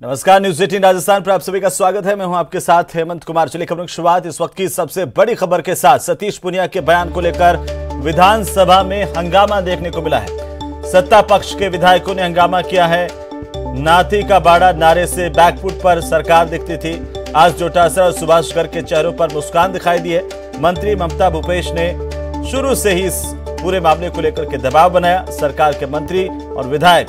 नमस्कार, न्यूज 18 राजस्थान पर आप सभी का स्वागत है। मैं हूं आपके साथ हेमंत कुमार। चलिए खबरों की शुरुआत इस वक्त की सबसे बड़ी खबर के साथ। सतीश पूनिया के बयान को लेकर विधानसभा में हंगामा देखने को मिला है। सत्ता पक्ष के विधायकों ने हंगामा किया है। नाथी का बाड़ा नारे से बैकफुट पर सरकार दिखती थी। आज डोटासरा और सुभाष गर्ग के चेहरों पर मुस्कान दिखाई दी है। मंत्री ममता भूपेश ने शुरू से ही इस पूरे मामले को लेकर के दबाव बनाया। सरकार के मंत्री और विधायक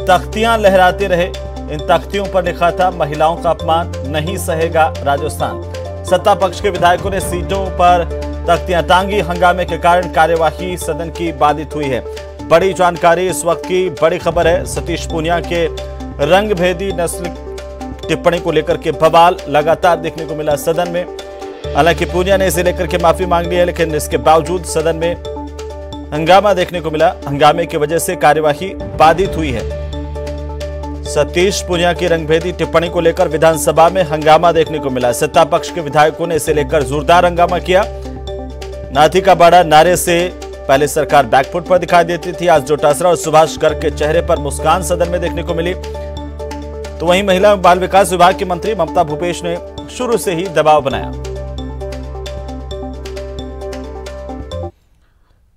तख्तियां लहराते रहे। इन तख्तियों पर लिखा था, महिलाओं का अपमान नहीं सहेगा राजस्थान। सत्ता पक्ष के विधायकों ने सीटों पर तख्तियां टांगी। हंगामे के कारण कार्यवाही सदन की बाधित हुई है। बड़ी जानकारी इस वक्त की बड़ी खबर है। सतीश पूनिया के रंगभेदी नस्ल टिप्पणी को लेकर के बवाल लगातार देखने को मिला सदन में। हालांकि पूनिया ने इसे लेकर के माफी मांग ली है, लेकिन इसके बावजूद सदन में हंगामा देखने को मिला। हंगामे की वजह से कार्यवाही बाधित हुई है। सतीश पूनिया की रंगभेदी टिप्पणी को लेकर विधानसभा में हंगामा देखने को मिला। सत्ता पक्ष के विधायकों ने इसे लेकर जोरदार हंगामा किया। नाथी का बाड़ा नारे से पहले सरकार बैकफुट पर दिखाई देती थी। आज डोटासरा और सुभाष गर्ग के चेहरे पर मुस्कान सदन में देखने को मिली। तो वहीं महिला एवं बाल विकास विभाग की मंत्री ममता भूपेश ने शुरू से ही दबाव बनाया।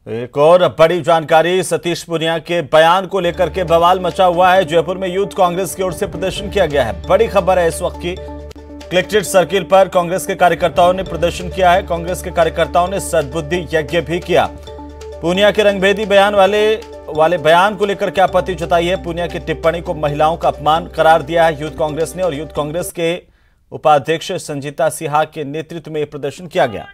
एक और बड़ी जानकारी, सतीश पूनिया के बयान को लेकर के बवाल मचा हुआ है। जयपुर में यूथ कांग्रेस की ओर से प्रदर्शन किया गया है। बड़ी खबर है इस वक्त की। कलेक्ट्रेट सर्किल पर कांग्रेस के कार्यकर्ताओं ने प्रदर्शन किया है। कांग्रेस के कार्यकर्ताओं ने सद्बुद्धि यज्ञ भी किया। पूनिया के रंगभेदी बयान वाले बयान को लेकर क्या आपत्ति जताई है। पूनिया की टिप्पणी को महिलाओं का अपमान करार दिया है यूथ कांग्रेस ने, और यूथ कांग्रेस के उपाध्यक्ष संजीता सिन्हा के नेतृत्व में प्रदर्शन किया गया।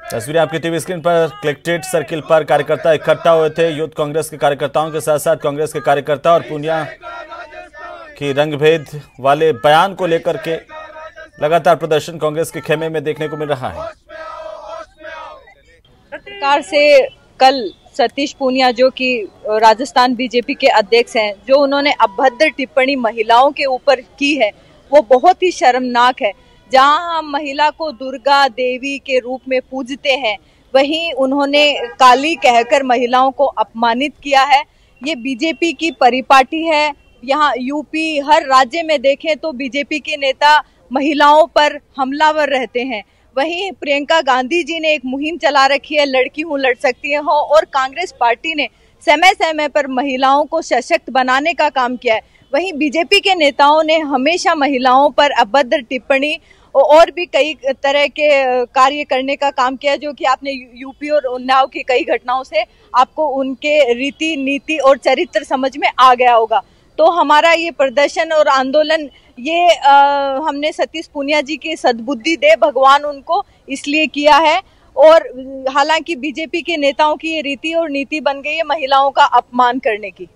तस्वीरें आपकी टीवी स्क्रीन पर। कलेक्ट्रेट सर्किल पर कार्यकर्ता इकट्ठा हुए थे। यूथ कांग्रेस के कार्यकर्ताओं के साथ साथ कांग्रेस के कार्यकर्ता और पूनिया की रंगभेद वाले बयान को लेकर के लगातार प्रदर्शन कांग्रेस के खेमे में देखने को मिल रहा है। सरकार से कल सतीश पूनिया जो कि राजस्थान बीजेपी के अध्यक्ष हैं, जो उन्होंने अभद्र टिप्पणी महिलाओं के ऊपर की है, वो बहुत ही शर्मनाक है। जहां हम महिला को दुर्गा देवी के रूप में पूजते हैं, वहीं उन्होंने काली कहकर महिलाओं को अपमानित किया है। ये बीजेपी की परिपाटी है। यहाँ यूपी हर राज्य में देखें तो बीजेपी के नेता महिलाओं पर हमलावर रहते हैं। वहीं प्रियंका गांधी जी ने एक मुहिम चला रखी है, लड़की हूँ लड़ सकती है, और कांग्रेस पार्टी ने समय समय पर महिलाओं को सशक्त बनाने का काम किया है। वहीं बीजेपी के नेताओं ने हमेशा महिलाओं पर अभद्र टिप्पणी और भी कई तरह के कार्य करने का काम किया, जो कि आपने यूपी और उन्नाव की कई घटनाओं से आपको उनके रीति नीति और चरित्र समझ में आ गया होगा। तो हमारा ये प्रदर्शन और आंदोलन ये हमने सतीश पूनिया जी की सद्बुद्धि दे भगवान उनको इसलिए किया है। और हालांकि बीजेपी के नेताओं की ये रीति और नीति बन गई है महिलाओं का अपमान करने की।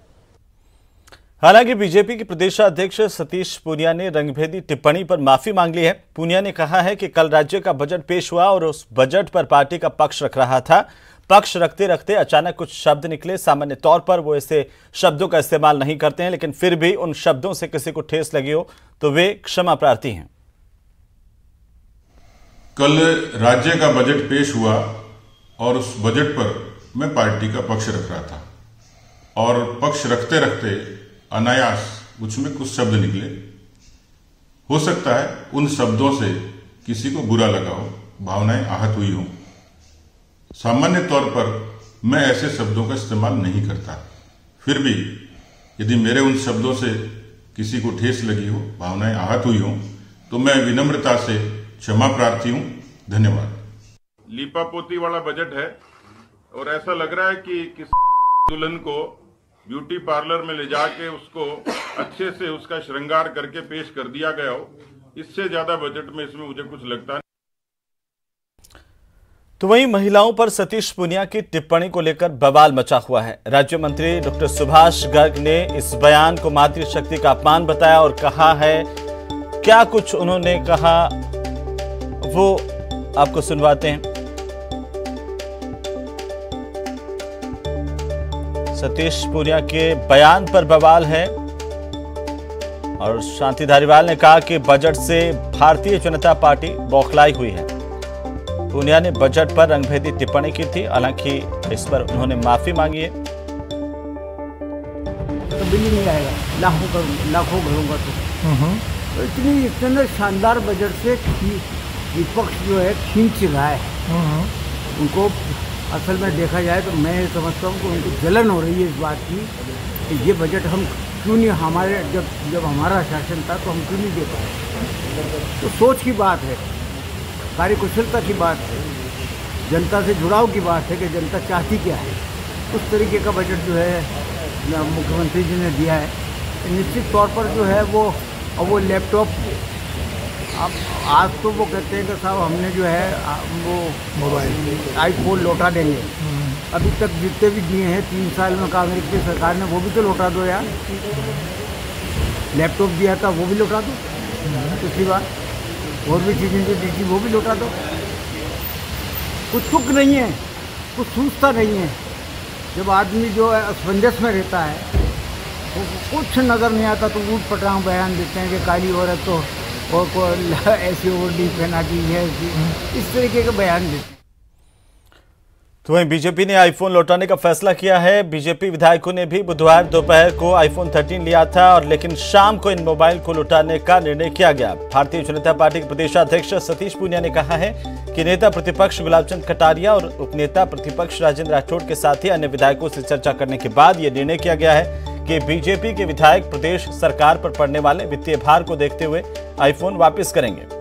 हालांकि बीजेपी के प्रदेशाध्यक्ष सतीश पूनिया ने रंगभेदी टिप्पणी पर माफी मांग ली है। पूनिया ने कहा है कि कल राज्य का बजट पेश हुआ और उस बजट पर पार्टी का पक्ष रख रहा था। पक्ष रखते रखते अचानक कुछ शब्द निकले। सामान्य तौर पर वो ऐसे शब्दों का इस्तेमाल नहीं करते हैं, लेकिन फिर भी उन शब्दों से किसी को ठेस लगी हो तो वे क्षमा प्रार्थी हैं। कल राज्य का बजट पेश हुआ और उस बजट पर मैं पार्टी का पक्ष रख रहा था, और पक्ष रखते रखते अनायास मुझमें कुछ शब्द निकले। हो सकता है उन शब्दों से किसी को बुरा लगा हो, भावनाएं आहत हुई हो। सामान्य तौर पर मैं ऐसे शब्दों का इस्तेमाल नहीं करता। फिर भी यदि मेरे उन शब्दों से किसी को ठेस लगी हो, भावनाएं आहत हुई हो, तो मैं विनम्रता से क्षमा प्रार्थी हूं। धन्यवाद। लीपापोती वाला बजट है और ऐसा लग रहा है कि किसी दुल्हन को ब्यूटी पार्लर में ले जाके उसको अच्छे से उसका श्रृंगार करके पेश कर दिया गया हो। इससे ज्यादा बजट में इसमें मुझे कुछ लगता नहीं। तो वहीं महिलाओं पर सतीश पूनिया की टिप्पणी को लेकर बवाल मचा हुआ है। राज्य मंत्री डॉक्टर सुभाष गर्ग ने इस बयान को मातृशक्ति का अपमान बताया और कहा है, क्या कुछ उन्होंने कहा वो आपको सुनवाते हैं। सतीश पूनिया के बयान पर बवाल है और शांति धारीवाल ने कहा कि बजट से भारतीय जनता पार्टी बौखलाई हुई है। पूनिया ने बजट पर रंगभेदी टिप्पणी की थी, हालांकि इस पर उन्होंने माफी मांगी है। तो बिल ही नहीं आएगा लाखों घरों का। तो इतनी इसके अंदर शानदार बजट से विपक्ष जो है खींच रहा है। उनको असल में देखा जाए तो मैं समझता हूँ कि उनको जलन हो रही है इस बात की कि ये बजट हम क्यों नहीं, हमारे जब हमारा शासन था तो हम क्यों नहीं दे पाए। तो सोच की बात है, कार्यकुशलता की बात है, जनता से जुड़ाव की बात है कि जनता चाहती क्या है। उस तरीके का बजट जो है मुख्यमंत्री जी ने दिया है। निश्चित तौर पर जो है वो लैपटॉप अब आज तो वो कहते हैं कि साहब हमने जो है वो मोबाइल आईफोन लौटा देंगे। अभी तक जितने भी दिए हैं 3 साल में कांग्रेस की सरकार ने वो भी तो लौटा दो यार। लैपटॉप दिया था वो भी लौटा दो, दूसरी बात और भी चीज़ें जो दी थी वो भी लौटा दो। कुछ तुक नहीं है, कुछ सूझता नहीं है। जब आदमी जो है असमंजस में रहता है तो कुछ नज़र नहीं आता तो ऊट पटांग बयान देते हैं कि काली औरत तो और ऐसी ओढ़नी पहना की है, इस तरीके के बयान देते हैं। तो वहीं बीजेपी ने आईफोन लौटाने का फैसला किया है। बीजेपी विधायकों ने भी बुधवार दोपहर को आईफोन 13 लिया था और लेकिन शाम को इन मोबाइल को लौटाने का निर्णय किया गया। भारतीय जनता पार्टी के प्रदेशाध्यक्ष सतीश पूनिया ने कहा है कि नेता प्रतिपक्ष गुलाब चंद कटारिया और उपनेता प्रतिपक्ष राजेंद्र राठौड़ के साथ ही अन्य विधायकों से चर्चा करने के बाद यह निर्णय किया गया है कि बीजेपी के विधायक प्रदेश सरकार पर पड़ने वाले वित्तीय भार को देखते हुए आईफोन वापस करेंगे।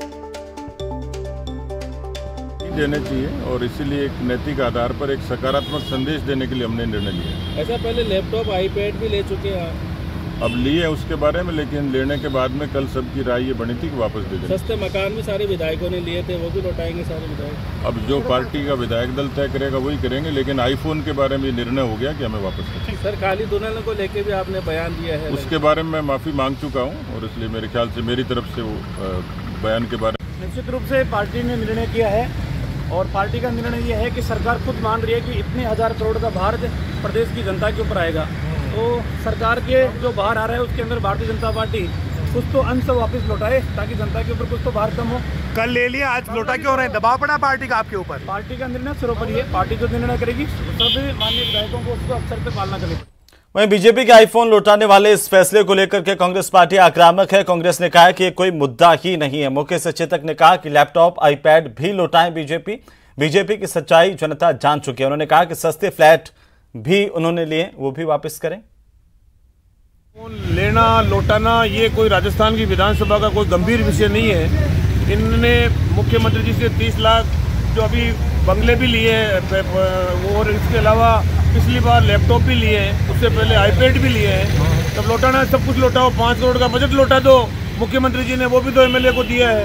देने चाहिए और इसीलिए एक नैतिक आधार पर एक सकारात्मक संदेश देने के लिए हमने निर्णय लिया। ऐसा पहले लैपटॉप आईपैड भी ले चुके हैं, अब लिए उसके बारे में, लेकिन लेने के बाद में कल सबकी राय ये बनी थी कि वापस दे दें। सस्ते मकान भी सारे विधायकों ने लिए थे, वो भी लौटाएंगे सारे विधायक। अब जो पार्टी का विधायक दल तय करेगा वही करेंगे, लेकिन आईफोन के बारे में निर्णय हो गया कि हमें वापस करें। सर काली दुल्हन को लेके भी आपने बयान दिया है, उसके बारे में माफी मांग चुका हूँ और इसलिए मेरे ख्याल से मेरी तरफ से वो बयान के बारे में निश्चित रूप से पार्टी ने निर्णय किया है और पार्टी का निर्णय यह है कि सरकार खुद मान रही है कि इतने 1000 करोड़ का भार प्रदेश की जनता के ऊपर आएगा। तो सरकार के जो बाहर आ रहा है उसके अंदर भारतीय जनता पार्टी कुछ तो अंश वापस लौटाए ताकि जनता के ऊपर कुछ तो भार कम हो। कल ले लिया, आज लौटा क्यों रहे हैं? दबाव पड़ा पार्टी का आपके ऊपर? पार्टी का निर्णय सर्वोपरि है, पार्टी जो निर्णय करेगी सब माननीय विधायकों को उसको अवसर पर पालना करेगी। वहीं बीजेपी के आईफोन लौटाने वाले इस फैसले को लेकर के कांग्रेस पार्टी आक्रामक है। कांग्रेस ने कहा है कि ये कोई मुद्दा ही नहीं है। मुख्य सचेतक ने कहा कि लैपटॉप आईपैड भी लौटाएं बीजेपी की सच्चाई जनता जान चुकी है। उन्होंने कहा कि सस्ते फ्लैट भी उन्होंने लिए, वो भी वापस करें। लेना लौटाना ये कोई राजस्थान की विधानसभा का कोई गंभीर विषय नहीं है। इन्होंने मुख्यमंत्री जी से 30 लाख जो अभी बंगले भी लिए हैं और इसके अलावा पिछली बार लैपटॉप भी लिए हैं, उससे पहले आईपैड भी लिए हैं। तब लौटाना सब कुछ लौटाओ, 5 करोड़ का बजट लौटा दो। मुख्यमंत्री जी ने वो भी 2 MLA को दिया है।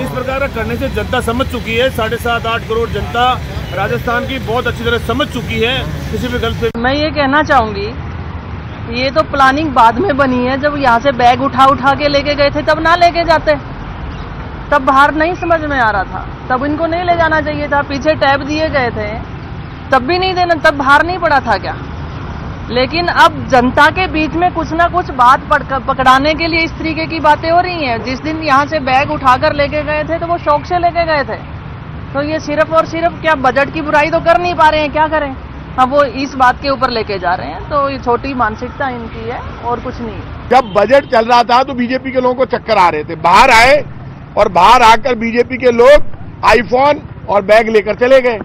इस प्रकार का करने से जनता समझ चुकी है, 7.5-8 करोड़ जनता राजस्थान की बहुत अच्छी तरह समझ चुकी है। किसी भी गलत पे मैं ये कहना चाहूँगी, ये तो प्लानिंग बाद में बनी है। जब यहाँ से बैग उठा के लेके गए थे तब ना लेके जाते, तब बाहर नहीं समझ में आ रहा था, तब इनको नहीं ले जाना चाहिए था। पीछे टैब दिए गए थे तब भी नहीं देना, तब बाहर नहीं पड़ा था क्या? लेकिन अब जनता के बीच में कुछ ना कुछ बात पकड़ाने के लिए इस तरीके की बातें हो रही हैं। जिस दिन यहाँ से बैग उठाकर लेके गए थे तो वो शौक से लेके गए थे, तो ये सिर्फ और सिर्फ क्या बजट की बुराई तो कर नहीं पा रहे हैं, क्या करें? अब वो इस बात के ऊपर लेके जा रहे हैं, तो ये छोटी मानसिकता इनकी है और कुछ नहीं। जब बजट चल रहा था तो बीजेपी के लोगों को चक्कर आ रहे थे, बाहर आए और बाहर आकर बीजेपी के लोग आईफोन और बैग लेकर चले गए।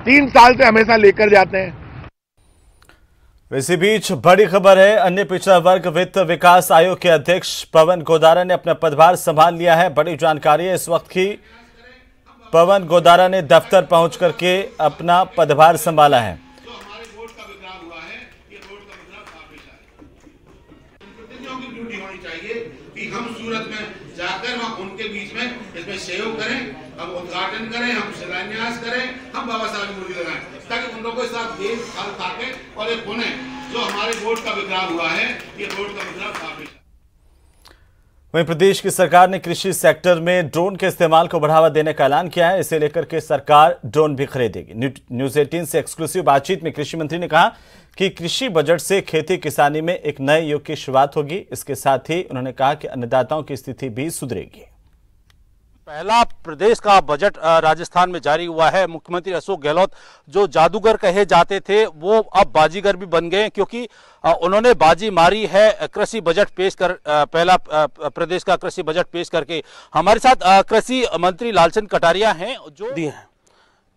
3 साल से हमेशा लेकर जाते हैं। इसी बीच बड़ी खबर है, अन्य पिछड़ा वर्ग वित्त विकास आयोग के अध्यक्ष पवन गोदारा ने अपना पदभार संभाल लिया है। बड़ी जानकारी है इस वक्त की। पवन गोदारा ने दफ्तर पहुंच करके अपना पदभार संभाला है। कि हम सूरत में जाकर वहाँ उनके बीच में इसमें सहयोग करें, हम उद्घाटन करें, हम शिलान्यास करें, हम बाबा साहब की मूर्ति लगाएं, ताकि उन लोगों के साथ देश साल ताके और एक पुणे जो हमारे वोट का विग्रह हुआ है, ये वोट का विग्रह वापस। वहीं प्रदेश की सरकार ने कृषि सेक्टर में ड्रोन के इस्तेमाल को बढ़ावा देने का ऐलान किया है। इसे लेकर के सरकार ड्रोन भी खरीदेगी। न्यूज़ 18 से एक्सक्लूसिव बातचीत में कृषि मंत्री ने कहा कि कृषि बजट से खेती किसानी में एक नए युग की शुरुआत होगी। इसके साथ ही उन्होंने कहा कि अन्नदाताओं की स्थिति भी सुधरेगी। पहला प्रदेश का बजट राजस्थान में जारी हुआ है। मुख्यमंत्री अशोक गहलोत जो जादूगर कहे जाते थे वो अब बाजीगर भी बन गए, क्योंकि उन्होंने बाजी मारी है कृषि बजट पेश कर, पहला प्रदेश का कृषि बजट पेश करके। हमारे साथ कृषि मंत्री लालचंद कटारिया हैं जो दिए हैं।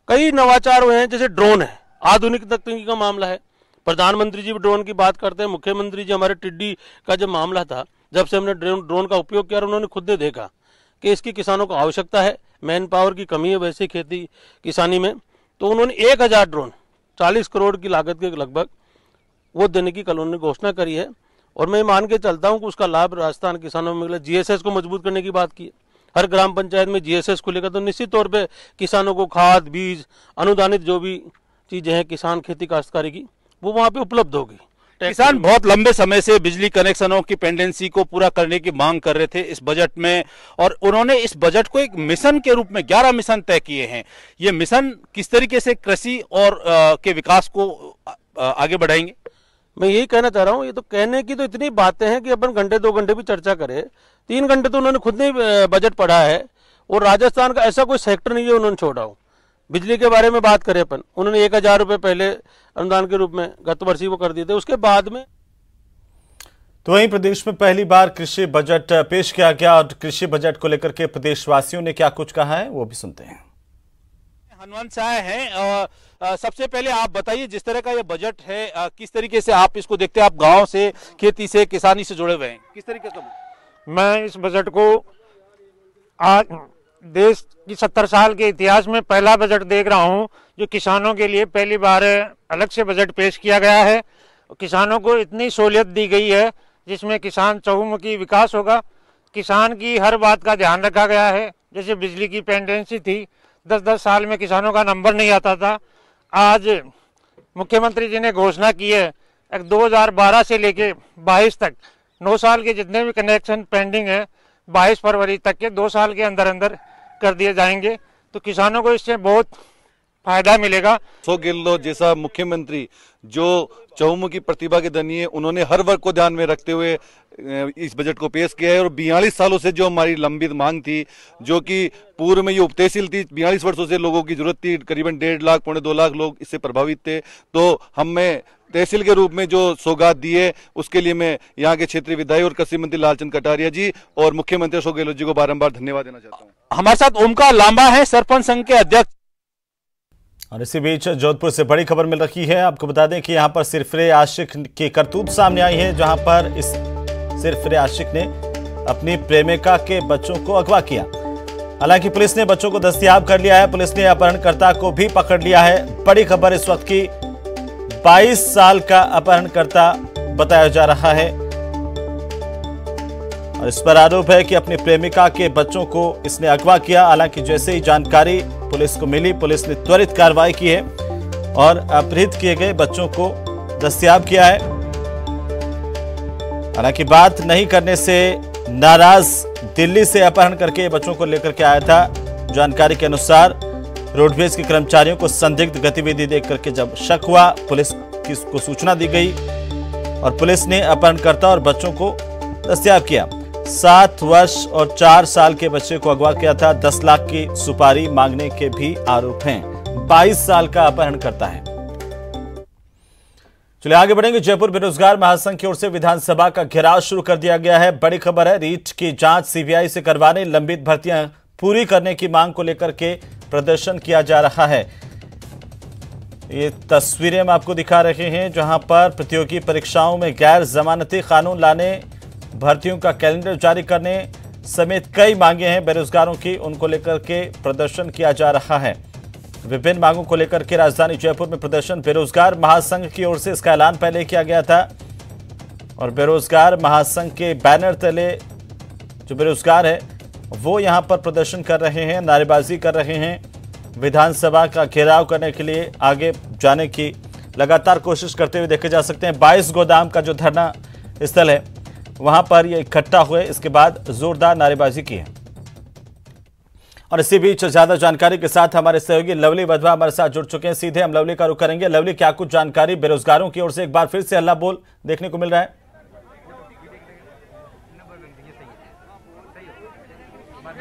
कई नवाचार हुए हैं, जैसे ड्रोन है, आधुनिक तकनीकी का मामला है। प्रधानमंत्री जी भी ड्रोन की बात करते हैं, मुख्यमंत्री जी हमारे टिड्डी का जब मामला था, जब से हमने ड्रोन का उपयोग किया, उन्होंने खुद ने देखा कि इसकी किसानों को आवश्यकता है, मैन पावर की कमी है वैसे खेती किसानी में, तो उन्होंने 1000 ड्रोन 40 करोड़ की लागत के लगभग वो देने की कल उन्होंने घोषणा करी है। और मैं मान के चलता हूँ कि उसका लाभ राजस्थान किसानों में मिला। GSS को मजबूत करने की बात की है, हर ग्राम पंचायत में GSS खुलेगा तो निश्चित तौर पर किसानों को खाद बीज अनुदानित जो भी चीज़ें हैं किसान खेती काश्तकारी की वो वहाँ पे उपलब्ध होगी। किसान बहुत लंबे समय से बिजली कनेक्शनों की पेंडेंसी को पूरा करने की मांग कर रहे थे इस बजट में, और उन्होंने इस बजट को एक मिशन के रूप में 11 मिशन तय किए हैं। ये मिशन किस तरीके से कृषि और के विकास को आगे बढ़ाएंगे? मैं यही कहना चाह रहा हूँ, ये तो कहने की तो इतनी बातें हैं कि अपन घंटे 2 घंटे भी चर्चा करें। 3 घंटे तो उन्होंने खुद ने बजट पढ़ा है, और राजस्थान का ऐसा कोई सेक्टर नहीं है उन्होंने छोड़ा हो। बिजली के बारे में बात करें अपन, उन्होंने 1000 रुपये पहले अनुदान के रूप में गत वर्ष ही वो कर दिए थे, उसके बाद में। तो वहीं प्रदेश में पहली बार कृषि बजट पेश किया गया, और कृषि बजट को लेकर के प्रदेशवासियों ने क्या कुछ कहा है वो भी सुनते हैं। हनुमान शाह हैं, सबसे पहले आप बताइए जिस तरह का ये बजट है किस तरीके से आप इसको देखते हैं? आप गांव से, खेती से, किसानी से जुड़े हुए हैं, किस तरीके का? मैं इस बजट को आज देश की 70 साल के इतिहास में पहला बजट देख रहा हूं जो किसानों के लिए पहली बार अलग से बजट पेश किया गया है। किसानों को इतनी सहूलियत दी गई है जिसमें किसान चहुमुखी विकास होगा। किसान की हर बात का ध्यान रखा गया है। जैसे बिजली की पेंडेंसी थी, 10-10 साल में किसानों का नंबर नहीं आता था। आज मुख्यमंत्री जी ने घोषणा की है 2012 से लेके 22 तक 9 साल के जितने भी कनेक्शन पेंडिंग है 22 फरवरी तक के 2 साल के अंदर अंदर कर दिए जाएंगे, तो किसानों को इससे बहुत फायदा मिलेगा। अशोक गहलोत जैसा मुख्यमंत्री जो चहुमुखी प्रतिभा के धनी है, उन्होंने हर वर्ग को ध्यान में रखते हुए इस बजट को पेश किया है। और 42 सालों से जो हमारी लंबित मांग थी, जो कि पूर्व में ये उप तहसील थी, 42 वर्षों से लोगों की जरूरत थी, करीबन 1.5 लाख 2.25 लाख लोग इससे प्रभावित थे, तो हमें तहसील के रूप में जो सौगात दी है उसके लिए मैं यहाँ के क्षेत्रीय विधायक और कृषि मंत्री लालचंद कटारिया जी और मुख्यमंत्री अशोक गहलोत जी को बारंबार धन्यवाद देना चाहता हूँ। हमारे साथ ओमकार लांबा है, सरपंच संघ के अध्यक्ष। और इसी बीच जोधपुर से बड़ी खबर मिल रही है। आपको बता दें कि यहां पर सिरफिरे आशिक की करतूत सामने आई है, जहां पर इस सिरफिरे आशिक ने अपनी प्रेमिका के बच्चों को अगवा किया। हालांकि पुलिस ने बच्चों को दस्तयाब कर लिया है, पुलिस ने अपहरणकर्ता को भी पकड़ लिया है। बड़ी खबर इस वक्त की, 22 साल का अपहरणकर्ता बताया जा रहा है, और इस पर आरोप है कि अपनी प्रेमिका के बच्चों को इसने अगवा किया। हालांकि जैसे ही जानकारी पुलिस को मिली, पुलिस ने त्वरित कार्रवाई की है और अपहृत किए गए बच्चों को दस्तयाब किया है। हालांकि बात नहीं करने से नाराज दिल्ली से अपहरण करके बच्चों को लेकर के आया था। जानकारी के अनुसार रोडवेज के कर्मचारियों को संदिग्ध गतिविधि देख करके जब शक हुआ, पुलिस को सूचना दी गई और पुलिस ने अपहरणकर्ता और बच्चों को दस्तयाब किया। 7 वर्ष और 4 साल के बच्चे को अगवा किया था। 10 लाख की सुपारी मांगने के भी आरोप हैं। 22 साल का अपहरण करता है। चलिए आगे बढ़ेंगे। जयपुर बेरोजगार महासंघ की ओर से विधानसभा का घेराव शुरू कर दिया गया है। बड़ी खबर है, रीट की जांच सीबीआई से करवाने, लंबित भर्तियां पूरी करने की मांग को लेकर के प्रदर्शन किया जा रहा है। ये तस्वीरें हम आपको दिखा रहे हैं, जहां पर प्रतियोगी परीक्षाओं में गैर जमानती कानून लाने, भर्तियों का कैलेंडर जारी करने समेत कई मांगे हैं बेरोजगारों की, उनको लेकर के प्रदर्शन किया जा रहा है। विभिन्न मांगों को लेकर के राजधानी जयपुर में प्रदर्शन, बेरोजगार महासंघ की ओर से इसका ऐलान पहले किया गया था और बेरोजगार महासंघ के बैनर तले जो बेरोजगार है वो यहां पर प्रदर्शन कर रहे हैं, नारेबाजी कर रहे हैं, विधानसभा का घेराव करने के लिए आगे जाने की लगातार कोशिश करते हुए देखे जा सकते हैं। 22 गोदाम का जो धरना स्थल है वहां पर ये इकट्ठा हुए, इसके बाद जोरदार नारेबाजी की है। और इसी बीच ज्यादा जानकारी के साथ हमारे सहयोगी लवली वधवा हमारे साथ जुड़ चुके हैं। सीधे हम लवली का रुख करेंगे। लवली, क्या कुछ जानकारी बेरोजगारों की ओर से एक बार फिर से हल्ला बोल देखने को मिल रहा है?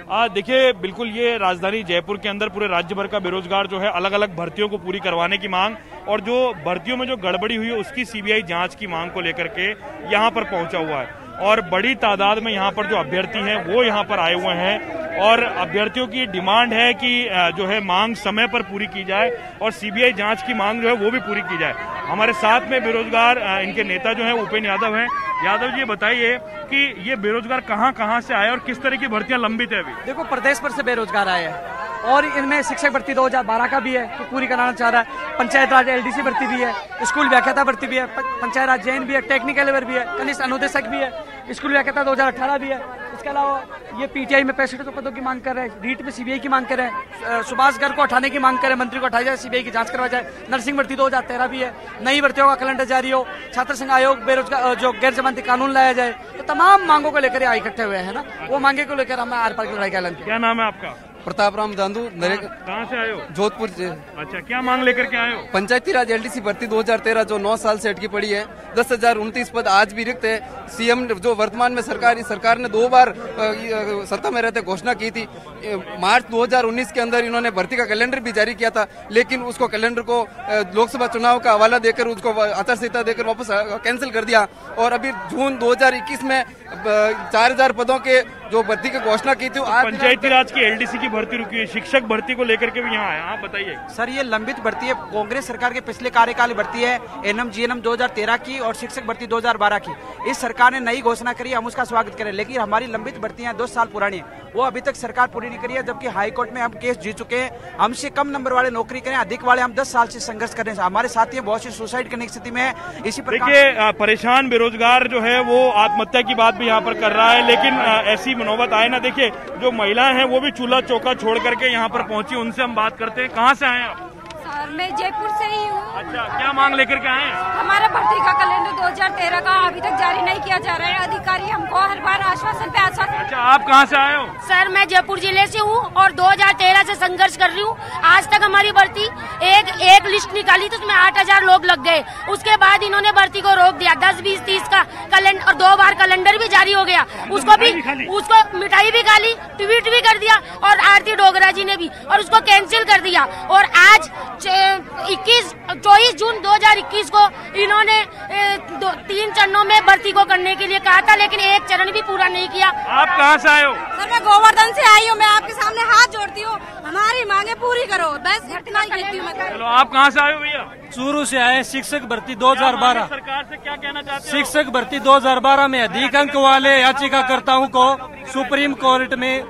देखिए बिल्कुल ये राजधानी जयपुर के अंदर पूरे राज्य भर का बेरोजगार जो है अलग अलग भर्तियों को पूरी करवाने की मांग और जो भर्तियों में जो गड़बड़ी हुई है उसकी सीबीआई जांच की मांग को लेकर के यहाँ पर पहुंचा हुआ है और बड़ी तादाद में यहाँ पर जो अभ्यर्थी हैं वो यहाँ पर आए हुए हैं और अभ्यर्थियों की डिमांड है कि जो है मांग समय पर पूरी की जाए और सीबीआई जांच की मांग जो है वो भी पूरी की जाए। हमारे साथ में बेरोजगार इनके नेता जो हैं उपेंद्र यादव हैं। यादव जी, ये बताइए कि ये बेरोजगार कहाँ से आए और किस तरह की भर्तियां लंबित है अभी? देखो, प्रदेश भर से बेरोजगार आए हैं और इनमें शिक्षक भर्ती 2012 का भी है तो पूरी कराना चाह रहा है, पंचायत राज एलडीसी भर्ती भी है, स्कूल व्याख्याता भर्ती भी है, पंचायत राज जैन भी है, टेक्निकल लेवल भी है, कनिष्ठ अनुदेशक भी है, स्कूल व्याख्याता 2018 भी है। इसके अलावा ये पीटीआई में 65 पदों की मांग कर रहे हैं, रीट में सीबीआई की मांग कर रहे हैं, सुभाष गर्ग को हटाने की मांग कर रहे हैं, मंत्री को हटाया जाए, सीबीआई की जांच करवा जाए, नर्सिंग भर्ती 2013 भी है, नई भर्तियों का कैलेंडर जारी हो, छात्र संघ आयोग, बेरोजगार जो गैर जमानती कानून लाया जाए, तो तमाम मांगों को लेकर इकट्ठे हुए हैं ना, वो मांगे को लेकर हम आर पार की लड़ाई का ऐलान किया। क्या नाम है आपका? प्रताप राम दांदू। कहाँ से आए हो? जोधपुर से। अच्छा, क्या मांग लेकर के आए हो? पंचायती राज एलडीसी भर्ती 2013 जो 9 साल से अटकी पड़ी है, 10,029 पद आज भी रिक्त है। सीएम जो वर्तमान में सरकार ने 2 बार सत्ता में रहते घोषणा की थी। मार्च 2019 के अंदर इन्होंने भर्ती का कैलेंडर भी जारी किया था, लेकिन उसको कैलेंडर को लोकसभा चुनाव का हवाला देकर उसको आचार संहिता देकर वापस कैंसिल कर दिया और अभी जून 2021 में 4,000 पदों के जो भर्ती की घोषणा की थी। पंचायती राज की एलडीसी की भर्ती रुकी है, शिक्षक भर्ती को लेकर के भी यहाँ आए, आप बताइए। सर, ये लंबित भर्ती है, कांग्रेस सरकार के पिछले कार्यकाल भर्ती है, एनएम जीएनएम 2013 की और शिक्षक भर्ती 2012 की। इस सरकार ने नई घोषणा करी, हम उसका स्वागत करें, लेकिन हमारी लंबित भर्तियां 2 साल पुरानी है, वो अभी तक सरकार पूरी नहीं करी है, जबकि हाईकोर्ट में हम केस जीत चुके हैं। हमसे कम नंबर वाले नौकरी करें, अधिक वाले हम 10 साल से संघर्ष कर रहे हैं। हमारे साथी बहुत सी सुसाइड करने की स्थिति में है। इसी प्रकार देखिए, परेशान बेरोजगार जो है वो आत्महत्या की बात भी यहाँ पर कर रहा है, लेकिन ऐसी मनोबत आए ना। देखिए, जो महिलाएं हैं वो भी चूल्हा चौका छोड़ करके यहाँ पर पहुंची, उनसे हम बात करते हैं। कहाँ से आए आप? सर, मैं जयपुर से ही हूँ। अच्छा, क्या मांग लेकर के आए? हमारा भर्ती का कैलेंडर 2013 का अभी तक जारी नहीं किया जा रहा है। अधिकारी हमको हर बार आश्वासन पे आश्वासन। अच्छा, आप कहाँ से आए हो? सर, मैं जयपुर जिले से हूँ और 2013 से संघर्ष कर रही हूँ। आज तक हमारी भर्ती एक लिस्ट निकाली तो उसमें 8,000 लोग लग गए। उसके बाद इन्होंने भर्ती को रोक दिया। 10, 20, 30 का कैलेंडर और 2 बार कैलेंडर भी जारी हो गया। उसको मिठाई भी खा ली, ट्वीट भी कर दिया और आरती डोगरा जी ने भी, और उसको कैंसिल कर दिया। और आज 24 जून 2021 को इन्होंने 3 चरणों में भर्ती को करने के लिए कहा था, लेकिन एक चरण भी पूरा नहीं किया। आप कहाँ से आए हो? सर, मैं गोवर्धन से आई हूँ। मैं आपके सामने हाथ जोड़ती हूँ, हमारी मांगे पूरी करो, बस इतना ही कहती हूँ मैं। चलो, आप कहाँ से आए हो भैया? चूरू से आए। शिक्षक भर्ती 2012। सरकार से क्या कहना चाहते हो? शिक्षक भर्ती 2012 में अधिक अंक वाले याचिकाकर्ताओं को सुप्रीम कोर्ट में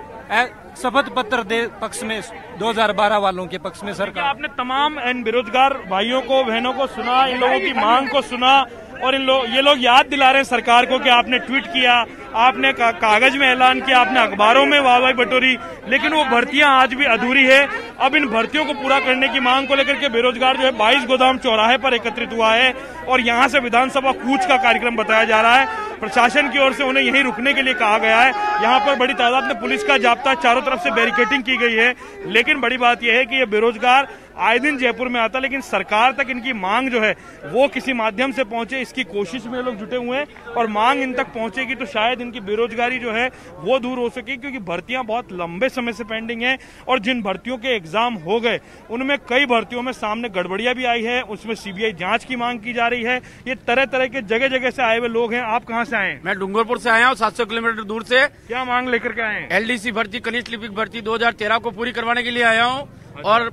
शपथ पत्र दे पक्ष में 2012 वालों के पक्ष में सरकार। आपने तमाम इन बेरोजगार भाइयों को बहनों को सुना, इन लोगों की मांग को सुना और ये लोग याद दिला रहे हैं सरकार को कि आपने ट्वीट किया, आपने कागज में ऐलान किया, आपने अखबारों में वाहवाही बटोरी, लेकिन वो भर्तियां आज भी अधूरी है। अब इन भर्तियों को पूरा करने की मांग को लेकर के बेरोजगार जो है 22 गोदाम चौराहे पर एकत्रित हुआ है और यहां से विधानसभा कूच का कार्यक्रम बताया जा रहा है। प्रशासन की ओर से उन्हें यहीं रुकने के लिए कहा गया है। यहाँ पर बड़ी तादाद में पुलिस का जाब्ता, चारों तरफ से बैरिकेडिंग की गई है। लेकिन बड़ी बात यह है कि ये बेरोजगार आए दिन जयपुर में आता, लेकिन सरकार तक इनकी मांग जो है वो किसी माध्यम से पहुंचे, इसकी कोशिश में लोग जुटे हुए हैं और मांग इन तक पहुंचेगी तो शायद इनकी बेरोजगारी जो है वो दूर हो सके, क्योंकि भर्तियां बहुत लंबे समय से पेंडिंग है और जिन भर्तियों के एग्जाम हो गए उनमें कई भर्तियों में सामने गड़बड़ियां भी आई है, उसमें सीबीआई जांच की मांग की जा रही है। ये तरह तरह के जगह जगह से आए हुए लोग हैं। आप कहाँ से आए? मैं डूंगरपुर से आया हूँ, 700 किलोमीटर दूर से। क्या मांग लेकर के आए? एलडीसी भर्ती, कनिष्ठ लिपिक भर्ती 2013 को पूरी करवाने के लिए आया हूँ और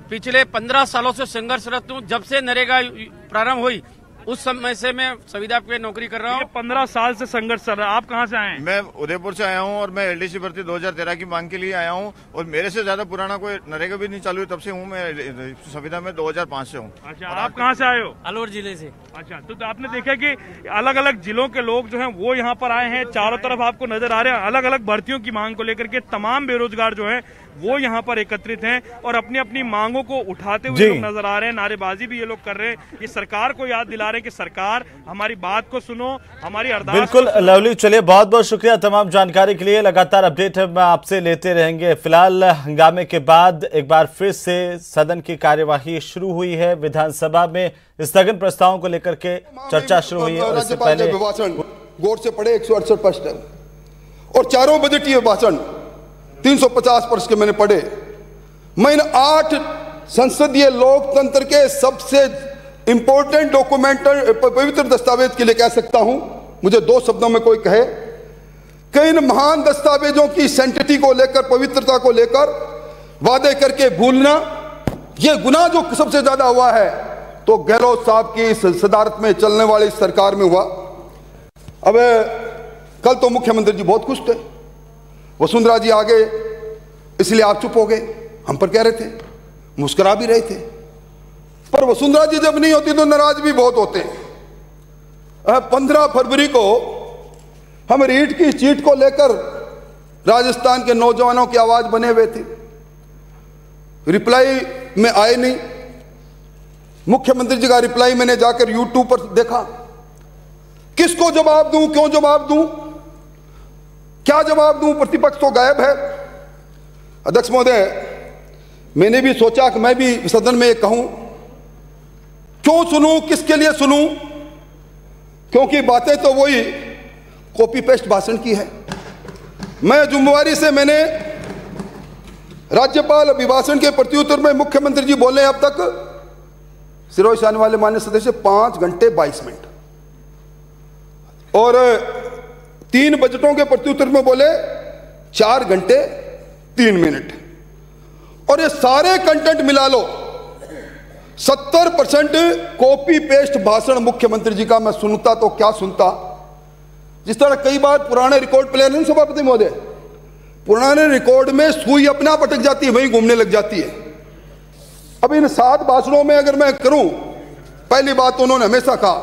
पिछले 15 सालों से संघर्षरत हूँ। जब से नरेगा प्रारंभ हुई उस समय से मैं संविदा पे नौकरी कर रहा हूँ। 15 साल से संघर्ष कर रहा है। आप कहाँ से आए? मैं उदयपुर से आया हूँ और मैं एलडीसी भर्ती 2013 की मांग के लिए आया हूँ और मेरे से ज्यादा पुराना कोई नरेगा भी नहीं चालू है, तब से हूँ मैं संविदा में 2005 से हूँ। अच्छा, आप कहाँ से आए हो? अलवर जिले से। अच्छा, तो आपने देखा कि अलग अलग जिलों के लोग जो हैं वो यहाँ पर आए हैं। चारों तरफ आपको नजर आ रहे हैं अलग अलग भर्तियों की मांग को लेकर के तमाम बेरोजगार जो है वो यहाँ पर एकत्रित हैं और अपनी अपनी मांगों को उठाते हुए लोग नजर आ रहे हैं। नारेबाजी भी ये लोग कर रहे हैं। ये सरकार को याद दिला रहे हैं कि सरकार हमारी बात को सुनो, हमारी अरदास। बिल्कुल लवली, चलिए बहुत बहुत शुक्रिया तमाम जानकारी के लिए। लगातार अपडेट है मैं आपसे लेते रहेंगे। फिलहाल हंगामे के बाद एक बार फिर से सदन की कार्यवाही शुरू हुई है। विधानसभा में स्थगन प्रस्तावों को लेकर के चर्चा शुरू हुई है और इससे पहले गौर से पढ़े 168 प्रश्न और चारों बजटीय भाषण 350 पृष्ठ के मैंने पढ़े। मैं इन 8 संसदीय लोकतंत्र के सबसे इंपॉर्टेंट डॉक्यूमेंट, पवित्र दस्तावेज के लिए कह सकता हूं, मुझे 2 शब्दों में कोई कहे कि इन महान दस्तावेजों की सैंक्टिटी को लेकर, पवित्रता को लेकर वादे करके भूलना, यह गुनाह जो सबसे ज्यादा हुआ है तो गहलोत साहब की सदारत में चलने वाली सरकार में हुआ। अब कल तो मुख्यमंत्री जी बहुत खुश थे, वसुंधरा जी आ गए इसलिए आप चुप हो गए, हम पर कह रहे थे, मुस्कुरा भी रहे थे। पर वसुंधरा जी जब नहीं होती तो नाराज भी बहुत होते हैं। 15 फरवरी को हम रीट की चीट को लेकर राजस्थान के नौजवानों की आवाज बने हुए थे, रिप्लाई में आए नहीं। मुख्यमंत्री जी का रिप्लाई मैंने जाकर यूट्यूब पर देखा, किसको जवाब दूं, क्यों जवाब दूं, क्या जवाब दूं, प्रतिपक्ष तो गायब है। अध्यक्ष महोदय, मैंने भी सोचा कि मैं भी सदन में कहूं, क्यों सुनूं, किसके लिए सुनूं, क्योंकि बातें तो वही कॉपी पेस्ट भाषण की है। मैं जिम्मेवारी से मैंने राज्यपाल अभिभाषण के प्रत्युत्तर में मुख्यमंत्री जी बोले अब तक सिरोही से आने वाले माननीय सदस्य 5 घंटे 22 मिनट, और 3 बजटों के प्रत्युत्तर में बोले 4 घंटे 3 मिनट, और ये सारे कंटेंट मिला लो 70% कॉपी पेस्ट भाषण मुख्यमंत्री जी का। मैं सुनता तो क्या सुनता, जिस तरह कई बार पुराने रिकॉर्ड प्लेयर नहीं सभापति महोदय, पुराने रिकॉर्ड में सुई अपने आप अटक जाती है, वहीं घूमने लग जाती है। अब इन 7 भाषणों में अगर मैं करूं, पहली बात तो उन्होंने हमेशा कहा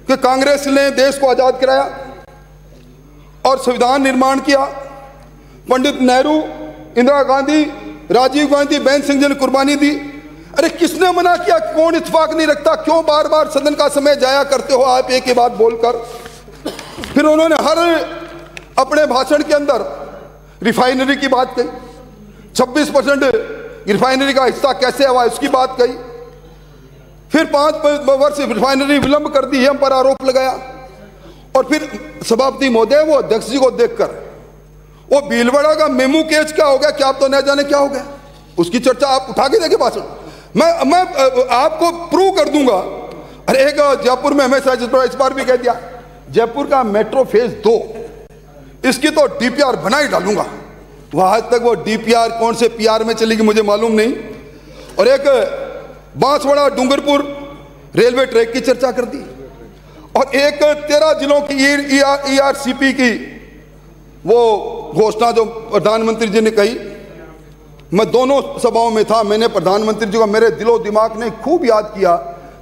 कि कांग्रेस ने देश को आजाद कराया और संविधान निर्माण किया, पंडित नेहरू, इंदिरा गांधी, राजीव गांधी, बेन सिंह जी ने कुर्बानी दी। अरे किसने मना किया, कौन इत्तेफाक नहीं रखता, क्यों बार बार सदन का समय जाया करते हो आप एक ही बात बोलकर। फिर उन्होंने हर अपने भाषण के अंदर रिफाइनरी की बात कही, 26% रिफाइनरी का हिस्सा कैसे हुआ उसकी बात कही, फिर 5 वर्ष रिफाइनरी विलंब कर दी है हम पर आरोप लगाया, और फिर सभापति महोदय वो अध्यक्ष जी को देखकर वो भीलवाड़ा का मेमू केस क्या हो गया, क्या आप तो न जाने क्या हो गया, उसकी चर्चा आप उठा के देखे भाषण। मैं आपको प्रूव कर दूंगा। अरे एक जयपुर में हमेशा इस बार भी कह दिया, जयपुर का मेट्रो फेज 2 इसकी तो डीपीआर बना ही डालूंगा, वहां तक वो डीपीआर कौन से पीआर में चलेगी मुझे मालूम नहीं। और एक बांसवाड़ा डूंगरपुर रेलवे ट्रैक की चर्चा कर दी, और एक 13 जिलों की ईआरसीपी की वो घोषणा जो प्रधानमंत्री जी ने कही। मैं दोनों सभाओं में था, मैंने प्रधानमंत्री जी को, मेरे दिलो दिमाग ने खूब याद किया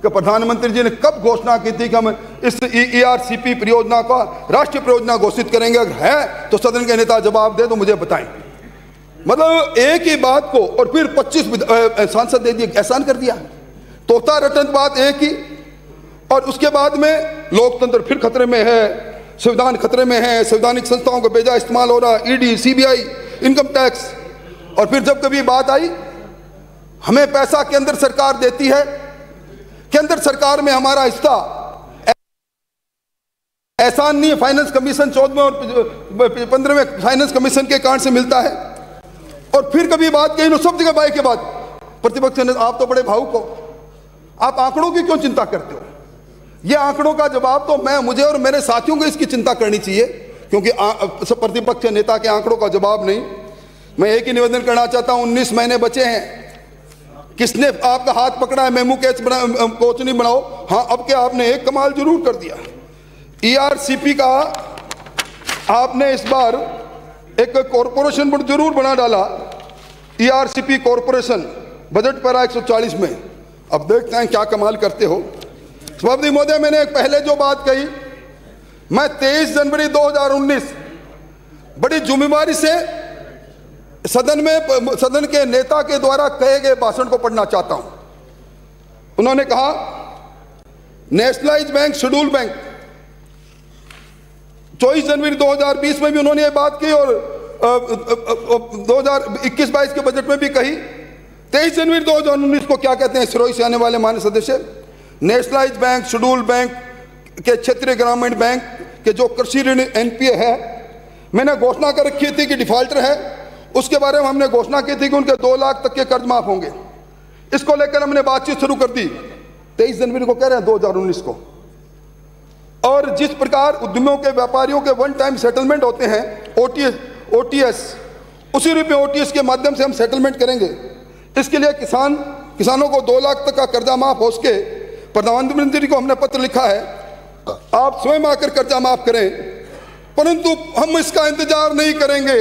कि प्रधानमंत्री जी ने कब घोषणा की थी कि हम इस ईआरसीपी परियोजना का राष्ट्रीय परियोजना घोषित करेंगे, अगर है तो सदन के नेता जवाब दे तो मुझे बताएं। मतलब एक ही बात को, और फिर 25 सांसद दे दिए, एहसान कर दिया, तोता रटन बात एक ही। और उसके बाद में लोकतंत्र फिर खतरे में है, संविधान खतरे में है, संवैधानिक संस्थाओं का बेजा इस्तेमाल हो रहा, ईडी, सीबीआई, इनकम टैक्स। और फिर जब कभी बात आई हमें पैसा केंद्र सरकार देती है, केंद्र सरकार में हमारा हिस्सा एहसान नहीं है, फाइनेंस कमीशन 14वें और 15वें फाइनेंस कमीशन के कारण से मिलता है। और फिर कभी बात कही सब जगह बाई के बाद प्रतिपक्ष ने, आप तो बड़े भावुक हो, आप आंकड़ों की क्यों चिंता करते हो? ये आंकड़ों का जवाब तो मुझे और मेरे साथियों को इसकी चिंता करनी चाहिए, क्योंकि प्रतिपक्ष नेता के आंकड़ों का जवाब नहीं। मैं एक ही निवेदन करना चाहता हूं, 19 महीने बचे हैं, किसने आपका हाथ पकड़ा है मेमू केस कोच नहीं बनाओ? हाँ, अब क्या आपने एक कमाल जरूर कर दिया, ईआरसीपी का आपने इस बार एक कॉरपोरेशन बोर्ड जरूर बना डाला, ईआरसीपी कॉरपोरेशन बजट पैरा 140 में। अब देखते हैं क्या कमाल करते हो। सभापति महोदय, मैंने पहले जो बात कही, मैं 23 जनवरी 2019 बड़ी जिम्मेवारी से सदन के नेता के द्वारा कहे गए भाषण को पढ़ना चाहता हूं। उन्होंने कहा नेशनलाइज बैंक, शेड्यूल बैंक, 24 जनवरी 2020 में भी उन्होंने ये बात की और 2021-22 के बजट में भी कही। 23 जनवरी 2019 को क्या कहते हैं सिरोही से आने वाले माननीय सदस्य? नेशनलाइज बैंक, शेड्यूल बैंक के क्षेत्रीय ग्रामीण बैंक के जो कृषि ऋण एनपीए है मैंने घोषणा कर रखी थी कि डिफॉल्टर है, उसके बारे में हमने घोषणा की थी कि उनके 2 लाख तक के कर्ज माफ होंगे। इसको लेकर हमने बातचीत शुरू कर दी 23 जनवरी को, कह रहे हैं 2019 को। और जिस प्रकार उद्यमियों के, व्यापारियों के वन टाइम सेटलमेंट होते हैं ओटीएस, उसी रूप में ओटीएस के माध्यम से हम सेटलमेंट करेंगे। इसके लिए किसानों को 2 लाख तक का कर्जा माफ हो सके। प्रधानमंत्री को हमने पत्र लिखा है, आप स्वयं आकर कर्जा माफ करें, परंतु हम इसका इंतजार नहीं करेंगे,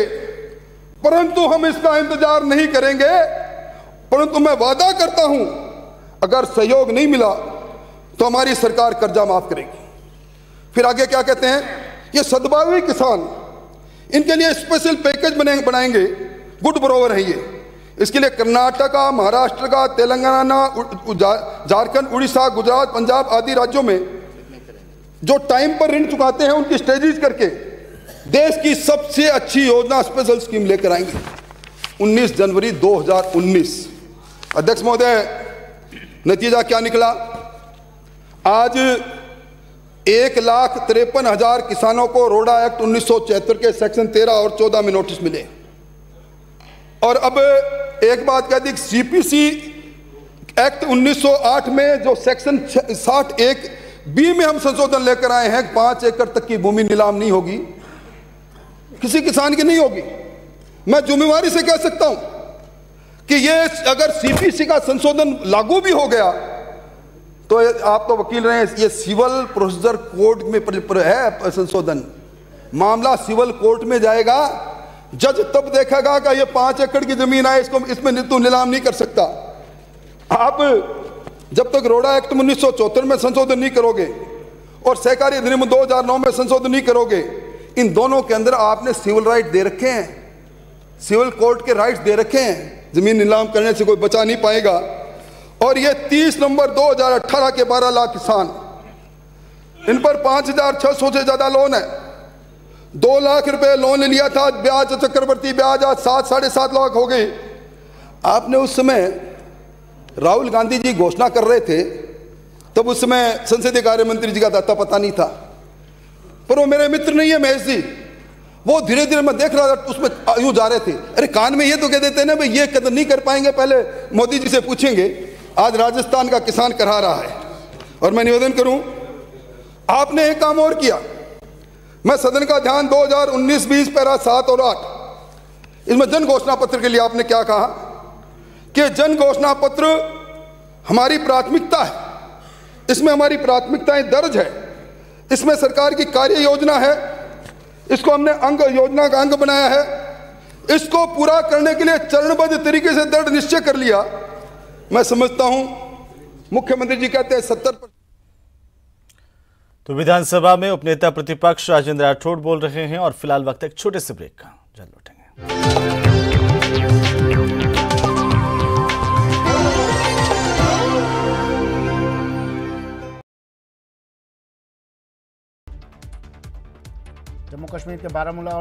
परंतु मैं वादा करता हूं अगर सहयोग नहीं मिला तो हमारी सरकार कर्जा माफ करेगी। फिर आगे क्या कहते हैं, ये सद्भावी किसान, इनके लिए स्पेशल पैकेज बनाएंगे, गुड ब्रोवर है ये। इसके लिए कर्नाटका, महाराष्ट्र का, तेलंगाना, झारखंड, उड़ीसा, गुजरात, पंजाब आदि राज्यों में जो टाइम पर ऋण चुकाते हैं उनकी स्टेजेस करके देश की सबसे अच्छी योजना, स्पेशल स्कीम लेकर आएंगे। 19 जनवरी 2019। अध्यक्ष महोदय, नतीजा क्या निकला? आज 1,53,000 किसानों को रोडा एक्ट 1974 के सेक्शन 13 और 14 में नोटिस मिले। और अब एक बात कह दी, सीपीसी एक्ट 1908 में जो सेक्शन 61 बी में हम संशोधन लेकर आए हैं, 5 एकड़ तक की भूमि नीलाम नहीं होगी, किसी किसान की नहीं होगी। मैं जिम्मेवारी से कह सकता हूं कि ये अगर सीपीसी का संशोधन लागू भी हो गया तो आप तो वकील रहे हैं, ये सिविल प्रोसीजर कोड में है संशोधन, मामला सिविल कोर्ट में जाएगा, जज तब देखेगा कि ये 5 एकड़ की जमीन है, इसमें तू नीलाम नहीं कर सकता। आप जब तक रोडा एक्ट 1974 में संशोधन नहीं करोगे और सहकारी अधिनियम 2009 में संशोधन नहीं करोगे, इन दोनों के अंदर आपने सिविल राइट दे रखे हैं, सिविल कोर्ट के राइट्स दे रखे हैं, जमीन नीलाम करने से कोई बचा नहीं पाएगा। और ये 30 नवंबर 2018 के 12 लाख किसान, इन पर 5,600 से ज्यादा लोन है। 2 लाख रुपए लोन लिया था, ब्याज चक्रवर्ती ब्याज आज 7-7.5 लाख हो गई। आपने उस समय, राहुल गांधी जी घोषणा कर रहे थे, तब उस समय संसदीय कार्य मंत्री जी का दाता पता नहीं था, पर वो मेरे मित्र नहीं है महेश जी, वो धीरे धीरे मैं देख रहा था उसमें यूं जा रहे थे। अरे कान में ये तो कह देते ना भाई ये कदम नहीं कर पाएंगे, पहले मोदी जी से पूछेंगे। आज राजस्थान का किसान करा रहा है। और मैं निवेदन करूं, आपने एक काम और किया, मैं सदन का ध्यान 2019-20 पैरा 7 और 8, इसमें जन घोषणा पत्र के लिए आपने क्या कहा कि जन घोषणा पत्र हमारी प्राथमिकता है, इसमें हमारी प्राथमिकताएं दर्ज है, इसमें सरकार की कार्य योजना है, इसको हमने अंग योजना का अंग बनाया है, इसको पूरा करने के लिए चरणबद्ध तरीके से दृढ़ निश्चय कर लिया। मैं समझता हूं मुख्यमंत्री जी कहते हैं 70%। तो विधानसभा में उपनेता प्रतिपक्ष राजेंद्र राठौड़ बोल रहे हैं और फिलहाल वक्त एक छोटे से ब्रेक का, जल्द लौटेंगे। जम्मू कश्मीर के बारामूला और